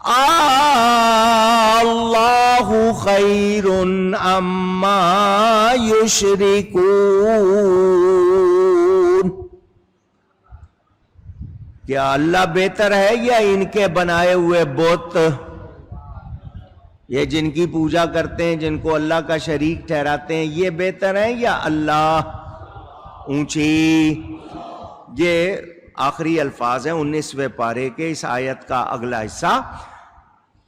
اللہ خیر اما یشرکون، کیا اللہ بہتر ہے یا ان کے بنائے ہوئے بت، یہ جن کی پوجا کرتے ہیں، جن کو اللہ کا شریک ٹھہراتے ہیں، یہ بہتر ہیں یا اللہ؟ اونچی یہ آخری الفاظ ہیں 19ویں پارے کے اس آیت کا اگلا حصہ۔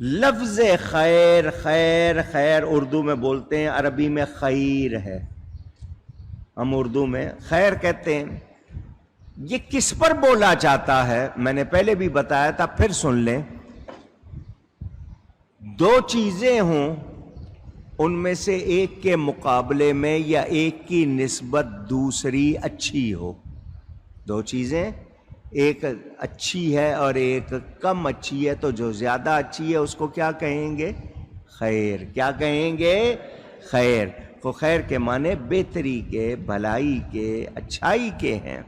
لفظ خیر، خیر خیر اردو میں بولتے ہیں، عربی میں خیر ہے، ہم اردو میں خیر کہتے ہیں۔ یہ کس پر بولا جاتا ہے؟ میں نے پہلے بھی بتایا تھا، پھر سن لیں۔ دو چیزیں ہوں، ان میں سے ایک کے مقابلے میں یا ایک کی نسبت دوسری اچھی ہو، دو چیزیں، ایک اچھی ہے اور ایک کم اچھی ہے، تو جو زیادہ اچھی ہے اس کو کیا کہیں گے؟ خیر۔ کیا کہیں گے؟ خیر۔ تو خیر کے معنی بہتری کے، بھلائی کے، اچھائی کے ہیں۔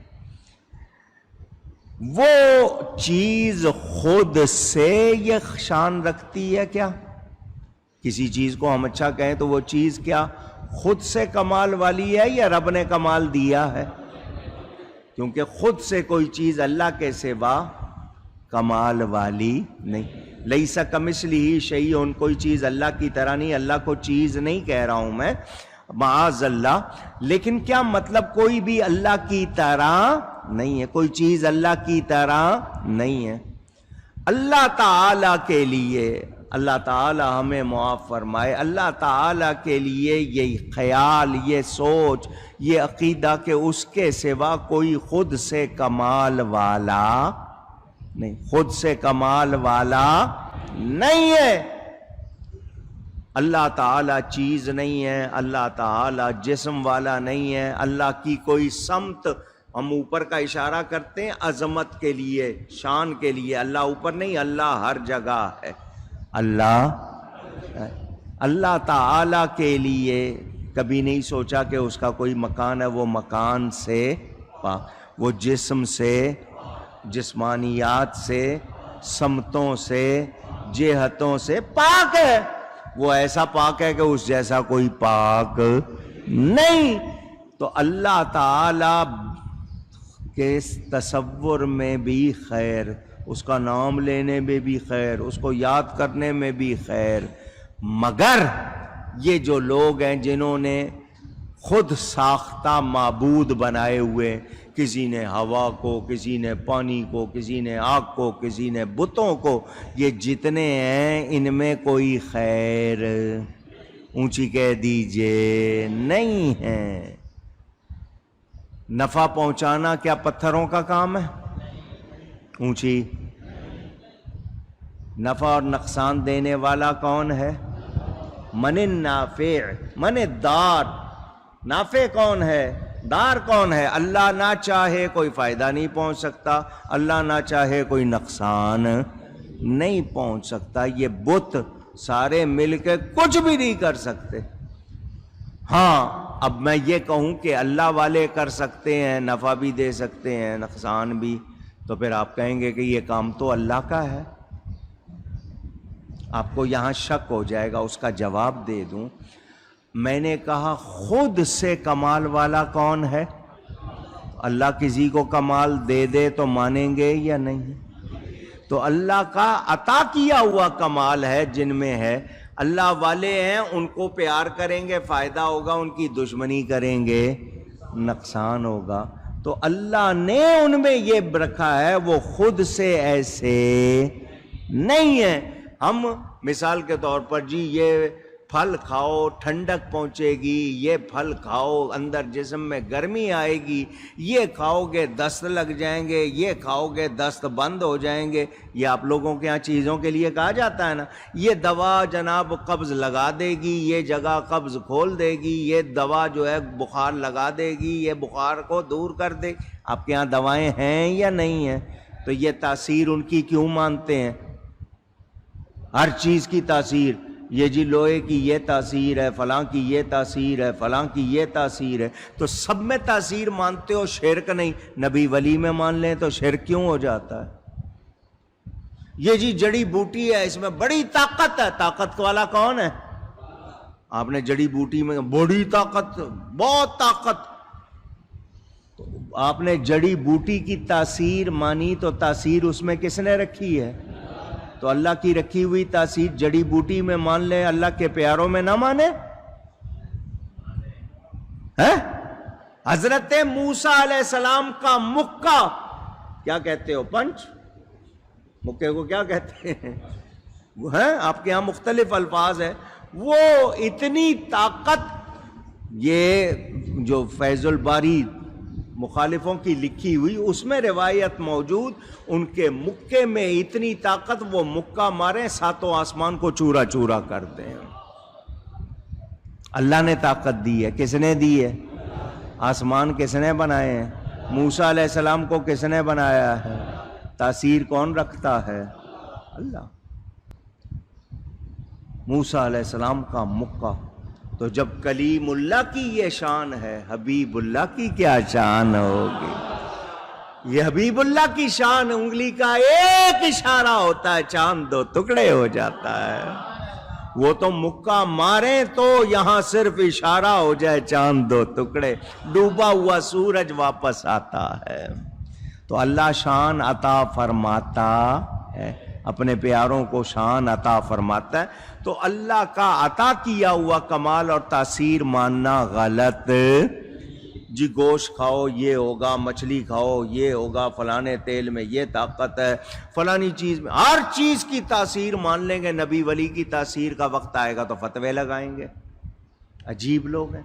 وہ چیز خود سے یہ شان رکھتی ہے کیا؟ کسی چیز کو ہم اچھا کہیں تو وہ چیز کیا خود سے کمال والی ہے یا رب نے کمال دیا ہے؟ کیونکہ خود سے کوئی چیز اللہ کے سوا کمال والی نہیں۔ لیس کمثلہ شیء، کوئی چیز اللہ کی طرح نہیں۔ اللہ کو چیز نہیں کہہ رہا ہوں میں، معاذ اللہ، لیکن کیا مطلب کوئی بھی اللہ کی طرح نہیں ہے، کوئی چیز اللہ کی طرح نہیں ہے۔ اللہ تعالی کے لیے، اللہ تعالی ہمیں معاف فرمائے، اللہ تعالی کے لیے یہ خیال، یہ سوچ، یہ عقیدہ کہ اس کے سوا کوئی خود سے کمال والا نہیں، خود سے کمال والا نہیں ہے۔ اللہ تعالی چیز نہیں ہے، اللہ تعالی جسم والا نہیں ہے، اللہ کی کوئی سمت، ہم اوپر کا اشارہ کرتے ہیں عظمت کے لیے، شان کے لیے، اللہ اوپر نہیں، اللہ ہر جگہ ہے۔ اللہ تعالی کے لیے کبھی نہیں سوچا کہ اس کا کوئی مکان ہے، وہ مکان سے پاک، وہ جسم سے، جسمانیات سے، سمتوں سے، جہتوں سے پاک ہے۔ وہ ایسا پاک ہے کہ اس جیسا کوئی پاک نہیں۔ تو اللہ تعالی کے تصور میں بھی خیر، اس کا نام لینے میں بھی خیر، اس کو یاد کرنے میں بھی خیر، مگر یہ جو لوگ ہیں جنہوں نے خود ساختہ معبود بنائے ہوئے، کسی نے ہوا کو، کسی نے پانی کو، کسی نے آگ کو، کسی نے بتوں کو، یہ جتنے ہیں ان میں کوئی خیر، اونچی کہہ دیجئے، نہیں ہے۔ نفع پہنچانا کیا پتھروں کا کام ہے؟ اونچی۔ نفع اور نقصان دینے والا کون ہے؟ من النافع، من الدار، نافع کون ہے؟ دار کون ہے؟ اللہ نہ چاہے کوئی فائدہ نہیں پہنچ سکتا، اللہ نہ چاہے کوئی نقصان نہیں پہنچ سکتا۔ یہ بت سارے مل کے کچھ بھی نہیں کر سکتے۔ ہاں اب میں یہ کہوں کہ اللہ والے کر سکتے ہیں، نفع بھی دے سکتے ہیں، نقصان بھی، تو پھر آپ کہیں گے کہ یہ کام تو اللہ کا ہے۔ آپ کو یہاں شک ہو جائے گا، اس کا جواب دے دوں۔ میں نے کہا خود سے کمال والا کون ہے؟ اللہ کسی کو کمال دے دے تو مانیں گے یا نہیں؟ تو اللہ کا عطا کیا ہوا کمال ہے جن میں ہے۔ اللہ والے ہیں، ان کو پیار کریں گے فائدہ ہوگا، ان کی دشمنی کریں گے نقصان ہوگا۔ تو اللہ نے ان میں یہ رکھا ہے، وہ خود سے ایسے نہیں ہے۔ ہم مثال کے طور پر جی یہ پھل کھاؤ ٹھنڈک پہنچے گی، یہ پھل کھاؤ اندر جسم میں گرمی آئے گی، یہ کھاؤ گے دست لگ جائیں گے، یہ کھاؤ گے دست بند ہو جائیں گے، یہ آپ لوگوں کے ہاں چیزوں کے لیے کہا جاتا ہے نا۔ یہ دوا جناب قبض لگا دے گی، یہ جگہ قبض کھول دے گی، یہ دوا جو ہے بخار لگا دے گی، یہ بخار کو دور کر دے۔ آپ کے ہاں دوائیں ہیں یا نہیں ہیں؟ تو یہ تاثیر ان کی کیوں مانتے ہیں؟ ہر چیز کی تاثیر، یہ جی لوہے کی یہ تاثیر ہے، فلاں کی یہ تاثیر ہے، فلاں کی یہ تاثیر ہے، تو سب میں تاثیر مانتے ہو، شرک نہیں۔ نبی ولی میں مان لیں تو شرک کیوں ہو جاتا ہے؟ یہ جی جڑی بوٹی ہے، اس میں بڑی طاقت ہے. طاقت والا کون ہے؟ آپ نے جڑی بوٹی میں بڑی طاقت، بہت طاقت. آپ نے جڑی بوٹی کی تاثیر مانی تو تاثیر اس میں کس نے رکھی ہے؟ تو اللہ کی رکھی ہوئی تاثیر جڑی بوٹی میں مان لیں، اللہ کے پیاروں میں نہ مانے؟ حضرت موسیٰ علیہ السلام کا مکہ، کیا کہتے ہو؟ پنچ مکے کو کیا کہتے ہیں؟ آپ کے ہاں مختلف الفاظ ہیں. وہ اتنی طاقت، یہ جو فیض الباری مخالفوں کی لکھی ہوئی اس میں روایت موجود، ان کے مکے میں اتنی طاقت، وہ مکہ مارے ساتوں آسمان کو چورا چورا کرتے ہیں. اللہ نے طاقت دی ہے. کس نے دی ہے؟ آسمان کس نے بنائے ہیں؟ موسیٰ علیہ السلام کو کس نے بنایا ہے؟ تاثیر کون رکھتا ہے؟ اللہ. موسیٰ علیہ السلام کا مکہ. تو جب کلیم اللہ کی یہ شان ہے، حبیب اللہ کی کیا شان ہوگی؟ یہ حبیب اللہ کی شان، انگلی کا ایک اشارہ ہوتا ہے چاند دو ٹکڑے ہو جاتا ہے. وہ تو مکہ مارے تو یہاں صرف اشارہ ہو جائے چاند دو ٹکڑے، ڈوبا ہوا سورج واپس آتا ہے. تو اللہ شان عطا فرماتا ہے، اپنے پیاروں کو شان عطا فرماتا ہے. تو اللہ کا عطا کیا ہوا کمال اور تاثیر ماننا غلط. جی گوشت کھاؤ یہ ہوگا، مچھلی کھاؤ یہ ہوگا، فلانے تیل میں یہ طاقت ہے، فلانی چیز میں، ہر چیز کی تاثیر مان لیں گے. نبی ولی کی تاثیر کا وقت آئے گا تو فتوے لگائیں گے. عجیب لوگ ہیں.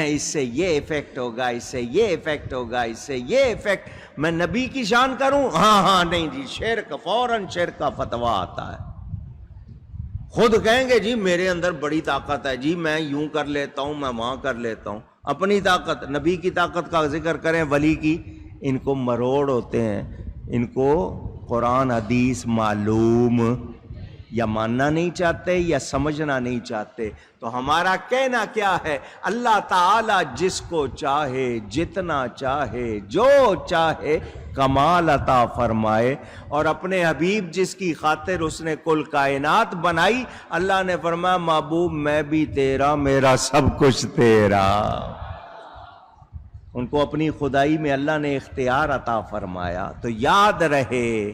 اس سے یہ ایفیکٹ ہوگا، اس سے یہ ایفیکٹ ہوگا، اس سے یہ ایفیکٹ. میں نبی کی شان کروں؟ ہاں نہیں جی، شرک، فوراً شرک کا فتویٰ آتا ہے. خود کہیں گے جی میرے اندر بڑی طاقت ہے، جی میں یوں کر لیتا ہوں، میں وہاں کر لیتا ہوں. اپنی طاقت، نبی کی طاقت کا ذکر کریں، ولی کی، ان کو مروڑ ہوتے ہیں. ان کو قرآن حدیث معلوم یا ماننا نہیں چاہتے یا سمجھنا نہیں چاہتے. تو ہمارا کہنا کیا ہے؟ اللہ تعالی جس کو چاہے، جتنا چاہے، جو چاہے کمال عطا فرمائے. اور اپنے حبیب جس کی خاطر اس نے کل کائنات بنائی، اللہ نے فرمایا محبوب میں بھی تیرا، میرا سب کچھ تیرا. ان کو اپنی خدائی میں اللہ نے اختیار عطا فرمایا. تو یاد رہے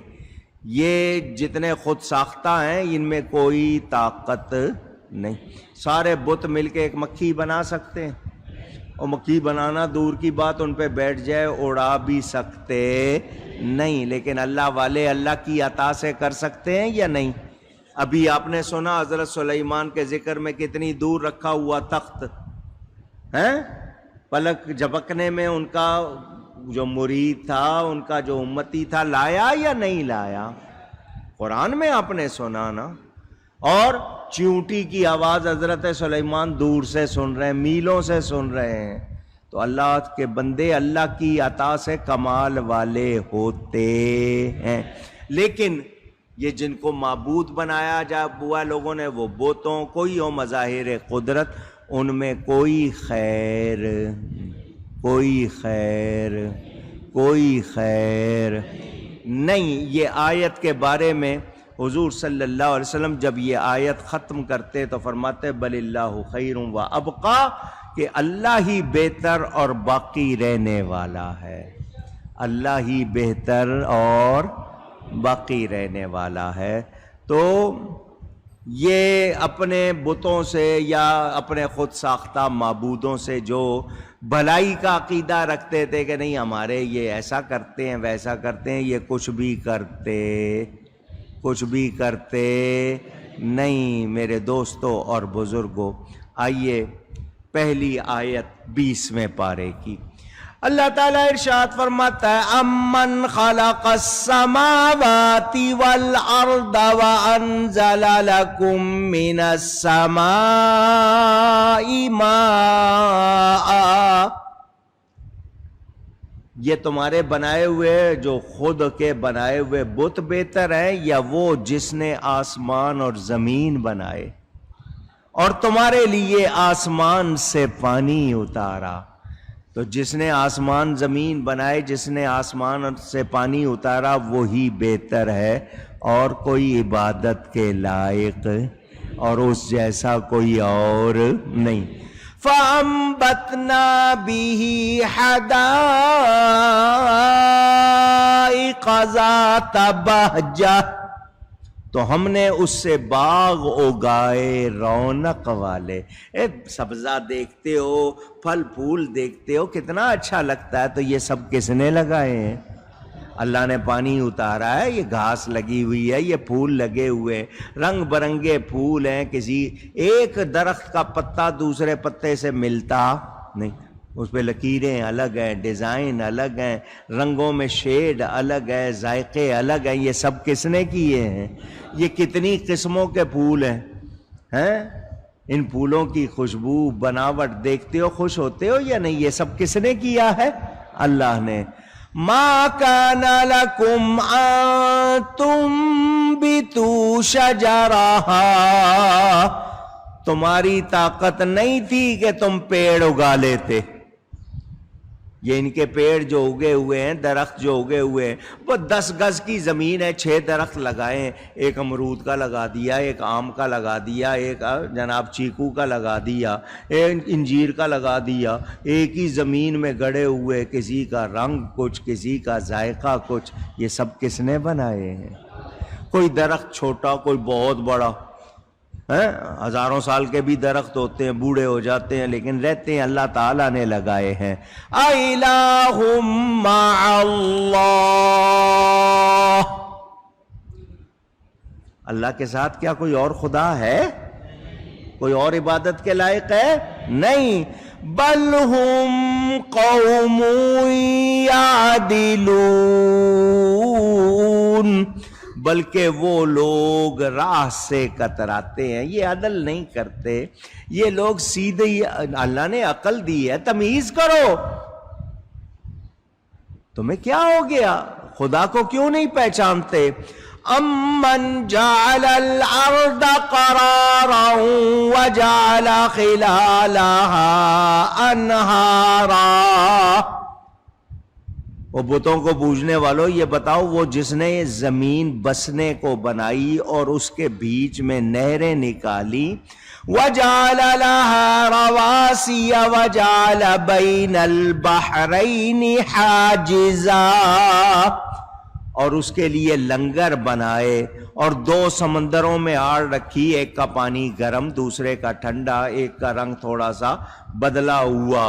یہ جتنے خود ساختہ ہیں ان میں کوئی طاقت نہیں. سارے بت مل کے ایک مکھی بنا سکتے ہیں، اور مکھی بنانا دور کی بات، ان پہ بیٹھ جائے اڑا بھی سکتے نہیں. لیکن اللہ والے اللہ کی عطا سے کر سکتے ہیں یا نہیں؟ ابھی آپ نے سنا حضرت سلیمان کے ذکر میں کتنی دور رکھا ہوا تخت ہے، پلک جھپکنے میں ان کا جو مرید تھا، ان کا جو امتی تھا، لایا یا نہیں لایا؟ قرآن میں آپ نے سنا نا. اور چیونٹی کی آواز حضرت سلیمان دور سے سن رہے ہیں، میلوں سے سن رہے ہیں. تو اللہ کے بندے اللہ کی عطا سے کمال والے ہوتے ہیں. لیکن یہ جن کو معبود بنایا جا ہوا لوگوں نے، وہ بتوں کوئی ہو مظاہر قدرت، ان میں کوئی خیر نہیں. یہ آیت کے بارے میں حضور صلی اللہ علیہ وسلم جب یہ آیت ختم کرتے تو فرماتے بل اللہ خیر و ابقا، کہ اللہ ہی بہتر اور باقی رہنے والا ہے. اللہ ہی بہتر اور باقی رہنے والا ہے. تو یہ اپنے بتوں سے یا اپنے خود ساختہ معبودوں سے جو بھلائی کا عقیدہ رکھتے تھے کہ نہیں ہمارے یہ ایسا کرتے ہیں ویسا کرتے ہیں، یہ کچھ بھی کرتے نہیں. میرے دوستوں اور بزرگوں، آئیے پہلی آیت 20ویں پارے کی. اللہ تعالیٰ ارشاد فرماتا ہے امن خلق السماوات والارض وانزل لکم من السماء ماء. یہ تمہارے بنائے ہوئے جو خود کے بنائے ہوئے بت بہتر ہیں یا وہ جس نے آسمان اور زمین بنائے اور تمہارے لیے آسمان سے پانی اتارا؟ تو جس نے آسمان زمین بنائے، جس نے آسمان سے پانی اتارا، وہی بہتر ہے، اور کوئی عبادت کے لائق اور اس جیسا کوئی اور نہیں۔ فَأَنبَتْنَا بِهِ حَدَائِقَ ذَاتَ بَهْجَةٍ، تو ہم نے اس سے باغ اگائے رونق والے۔ سبزہ دیکھتے ہو، پھل پھول دیکھتے ہو، کتنا اچھا لگتا ہے، تو یہ سب کس نے لگائے ہیں؟ اللہ نے پانی اتارا ہے، یہ گھاس لگی ہوئی ہے، یہ پھول لگے ہوئے، رنگ برنگے پھول ہیں، کسی ایک درخت کا پتا دوسرے پتے سے ملتا نہیں، اس پہ لکیریں الگ ہیں، ڈیزائن الگ ہیں، رنگوں میں شیڈ الگ ہے، ذائقے الگ ہیں۔ یہ سب کس نے کیے ہیں؟ یہ کتنی قسموں کے پھول ہیں؟ ان پھولوں کی خوشبو، بناوٹ دیکھتے ہو، خوش ہوتے ہو یا نہیں؟ یہ سب کس نے کیا ہے؟ اللہ نے۔ ما کان لکم ان تنبتوا شجرہا، تمہاری طاقت نہیں تھی کہ تم پیڑ اگا لیتے۔ یہ ان کے پیڑ جو اگے ہوئے ہیں، درخت جو اگے ہوئے ہیں، وہ 10 گز کی زمین ہے، 6 درخت لگائے، ایک امرود کا لگا دیا، ایک آم کا لگا دیا، ایک جناب چیکو کا لگا دیا، ایک انجیر کا لگا دیا، ایک ہی زمین میں گڑے ہوئے، کسی کا رنگ کچھ، کسی کا ذائقہ کچھ۔ یہ سب کس نے بنائے ہیں؟ کوئی درخت چھوٹا، کوئی بہت بڑا، ہزاروں سال کے بھی درخت ہوتے ہیں، بوڑھے ہو جاتے ہیں، لیکن رہتے ہیں، اللہ تعالیٰ نے لگائے ہیں۔ اِلٰہٌ مَّعَ اللَّهِ، اللہ کے ساتھ کیا کوئی اور خدا ہے؟ کوئی اور عبادت کے لائق ہے؟ نہیں۔ بل ہم قوم یعدلون، بلکہ وہ لوگ راہ سے کتراتے ہیں، یہ عدل نہیں کرتے، یہ لوگ سیدھے ہی۔ اللہ نے عقل دی ہے، تمیز کرو، تمہیں کیا ہو گیا؟ خدا کو کیوں نہیں پہچانتے؟ امن جعل الارض قرارا وجعل خلالها انہارا، وہ بتوں کو پوجنے والوں یہ بتاؤ، وہ جس نے یہ زمین بسنے کو بنائی اور اس کے بیچ میں نہریں نکالی، وَجَعَلَ لَهَا رَوَاسِيَ وَجَعَلَ بَيْنَ الْبَحْرَيْنِ حَاجِزًا، اور اس کے لیے لنگر بنائے اور 2 سمندروں میں آڑ رکھی، ایک کا پانی گرم، دوسرے کا ٹھنڈا، ایک کا رنگ تھوڑا سا بدلا ہوا،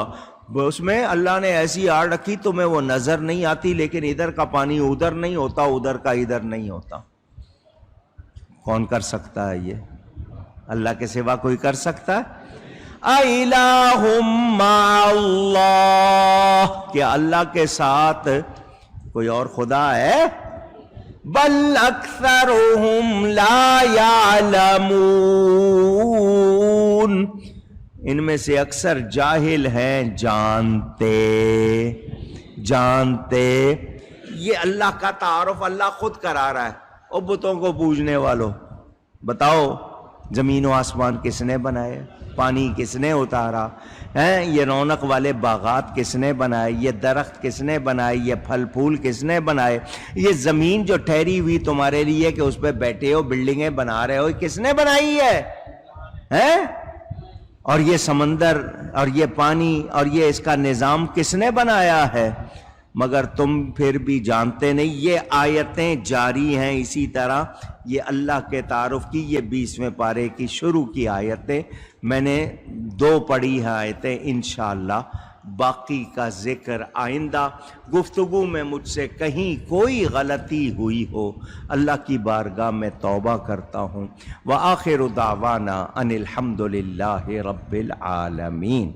اس میں اللہ نے ایسی آڑ رکھی تمہیں وہ نظر نہیں آتی، لیکن ادھر کا پانی ادھر نہیں ہوتا، ادھر کا ادھر نہیں ہوتا۔ کون کر سکتا ہے یہ؟ اللہ کے سوا کوئی کر سکتا ہے؟ اِلٰہٌ مَّعَ اللَّهِ، کیا اللہ کے ساتھ کوئی اور خدا ہے؟ بل اکثرهم لا يعلمون، ان میں سے اکثر جاہل ہیں، جانتے۔ یہ اللہ کا تعارف اللہ خود کرا رہا ہے۔ او بتوں کو پوجنے والوں، بتاؤ زمین و آسمان کس نے بنائے؟ پانی کس نے اتارا ہے؟ یہ رونق والے باغات کس نے بنائے؟ یہ درخت کس نے بنائے؟ یہ پھل پھول کس نے بنائے؟ یہ زمین جو ٹھہری ہوئی تمہارے لیے کہ اس پہ بیٹھے ہو، بلڈنگیں بنا رہے ہو، کس نے بنائی ہے؟ اور یہ سمندر اور یہ پانی اور یہ اس کا نظام کس نے بنایا ہے؟ مگر تم پھر بھی جانتے نہیں۔ یہ آیتیں جاری ہیں اسی طرح، یہ اللہ کے تعارف کی، یہ 20ویں پارے کی شروع کی آیتیں، میں نے 2 پڑھی ہیں آیتیں، انشاءاللہ باقی کا ذکر آئندہ۔ گفتگو میں مجھ سے کہیں کوئی غلطی ہوئی ہو، اللہ کی بارگاہ میں توبہ کرتا ہوں۔ وآخر دعوانا ان الحمد للہ رب العالمین۔